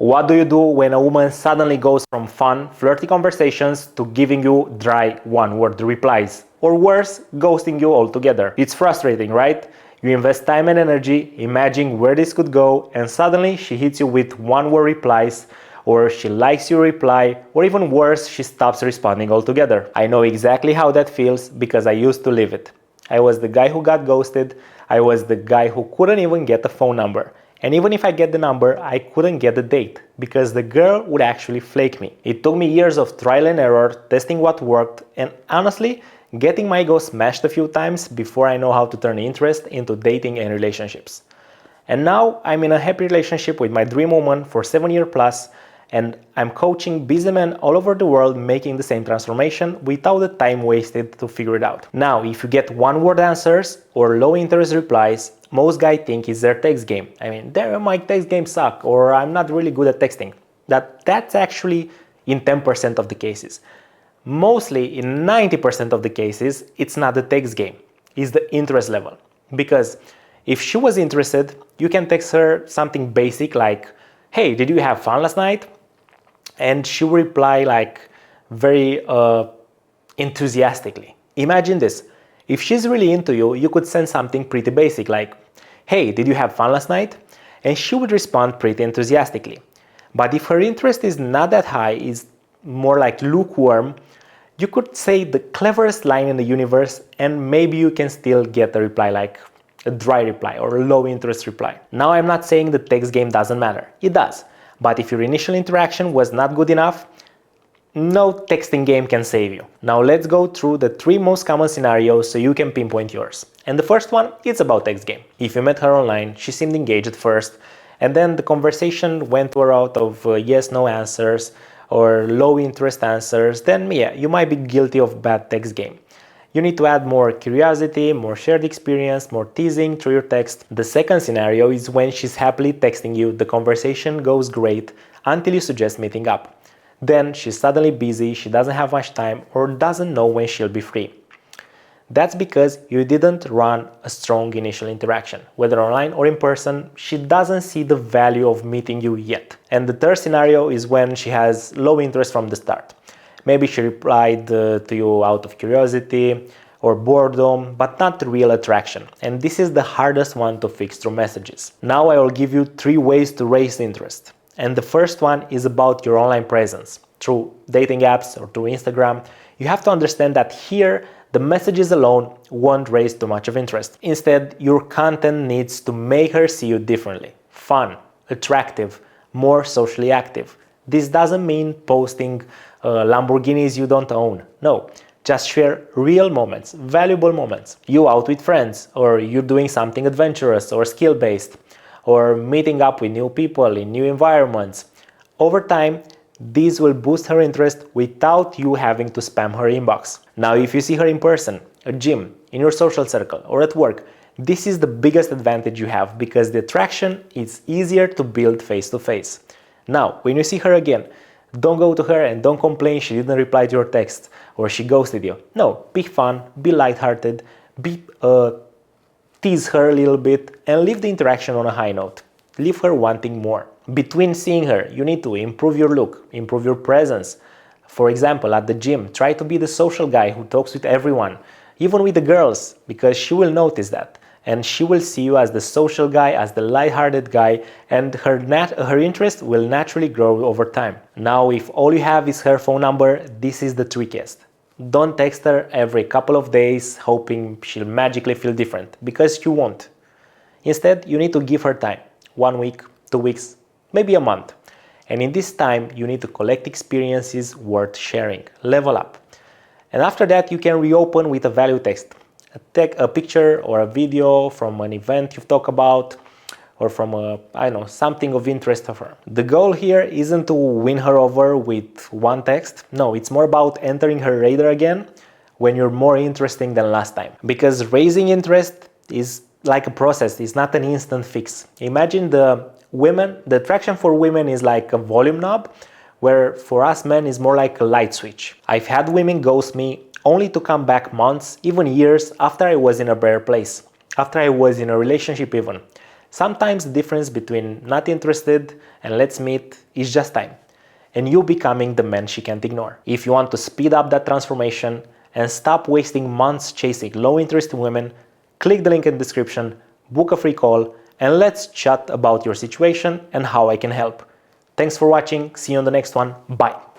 What do you do when a woman suddenly goes from fun, flirty conversations to giving you dry, one-word replies? Or worse, ghosting you altogether? It's frustrating, right? You invest time and energy, imagining where this could go, and suddenly she hits you with one-word replies, or she likes your reply, or even worse, she stops responding altogether. I know exactly how that feels because I used to live it. I was the guy who got ghosted, I was the guy who couldn't even get a phone number. And even if I get the number, I couldn't get the date because the girl would actually flake me. It took me years of trial and error, testing what worked, and honestly, getting my ego smashed a few times before I know how to turn interest into dating and relationships. And now I'm in a happy relationship with my dream woman for 7 years plus, and I'm coaching busy men all over the world making the same transformation without the time wasted to figure it out. Now, if you get one-word answers or low-interest replies, most guys think it's their text game. I mean, my text game suck, or I'm not really good at texting. That's actually in 10% of the cases. Mostly in 90% of the cases, it's not the text game, it's the interest level. Because if she was interested, you can text her something basic like, hey, did you have fun last night? And she will reply like very enthusiastically. Imagine this. If she's really into you, you could send something pretty basic like, hey, did you have fun last night? And she would respond pretty enthusiastically. But if her interest is not that high, is more like lukewarm, you could say the cleverest line in the universe and maybe you can still get a reply like a dry reply or a low interest reply. Now I'm not saying the text game doesn't matter. It does. But if your initial interaction was not good enough, no texting game can save you. Now let's go through the 3 most common scenarios so you can pinpoint yours. And the first one is about text game. If you met her online, she seemed engaged at first, and then the conversation went to a route of yes, no answers or low interest answers, then yeah, you might be guilty of bad text game. You need to add more curiosity, more shared experience, more teasing through your text. The second scenario is when she's happily texting you, the conversation goes great until you suggest meeting up. Then she's suddenly busy, she doesn't have much time, or doesn't know when she'll be free. That's because you didn't run a strong initial interaction. Whether online or in person, she doesn't see the value of meeting you yet. And the third scenario is when she has low interest from the start. Maybe she replied to you out of curiosity or boredom, but not real attraction. And this is the hardest one to fix through messages. Now I will give you 3 ways to raise interest. And the first one is about your online presence. Through dating apps or through Instagram, you have to understand that here, the messages alone won't raise too much of interest. Instead, your content needs to make her see you differently. Fun, attractive, more socially active. This doesn't mean posting Lamborghinis you don't own. No, just share real moments, valuable moments. You out with friends, or you're doing something adventurous or skill-based, or meeting up with new people in new environments. Over time, these will boost her interest without you having to spam her inbox. Now, if you see her in person, at gym, in your social circle, or at work, this is the biggest advantage you have because the attraction is easier to build face-to-face. Now, when you see her again, don't go to her and don't complain she didn't reply to your text or she ghosted you. No, be fun, be lighthearted, tease her a little bit and leave the interaction on a high note. Leave her wanting more. Between seeing her, you need to improve your look, improve your presence. For example, at the gym, try to be the social guy who talks with everyone, even with the girls, because she will notice that. And she will see you as the social guy, as the lighthearted guy, and her interest will naturally grow over time. Now, if all you have is her phone number, this is the trickiest. Don't text her every couple of days hoping she'll magically feel different, because you won't. Instead, you need to give her time. 1 week, 2 weeks, maybe a month. And in this time, you need to collect experiences worth sharing. Level up. And after that, you can reopen with a value text. Take a picture or a video from an event you've talked about, or from something of interest of her. The goal here isn't to win her over with one text. No, it's more about entering her radar again when you're more interesting than last time. Because raising interest is like a process, it's not an instant fix. Imagine the attraction for women is like a volume knob, where for us men is more like a light switch. I've had women ghost me only to come back months, even years after I was in a better place, after I was in a relationship even. Sometimes the difference between not interested and let's meet is just time, and you becoming the man she can't ignore. If you want to speed up that transformation and stop wasting months chasing low-interest women, click the link in the description, book a free call, and let's chat about your situation and how I can help. Thanks for watching, see you on the next one, bye!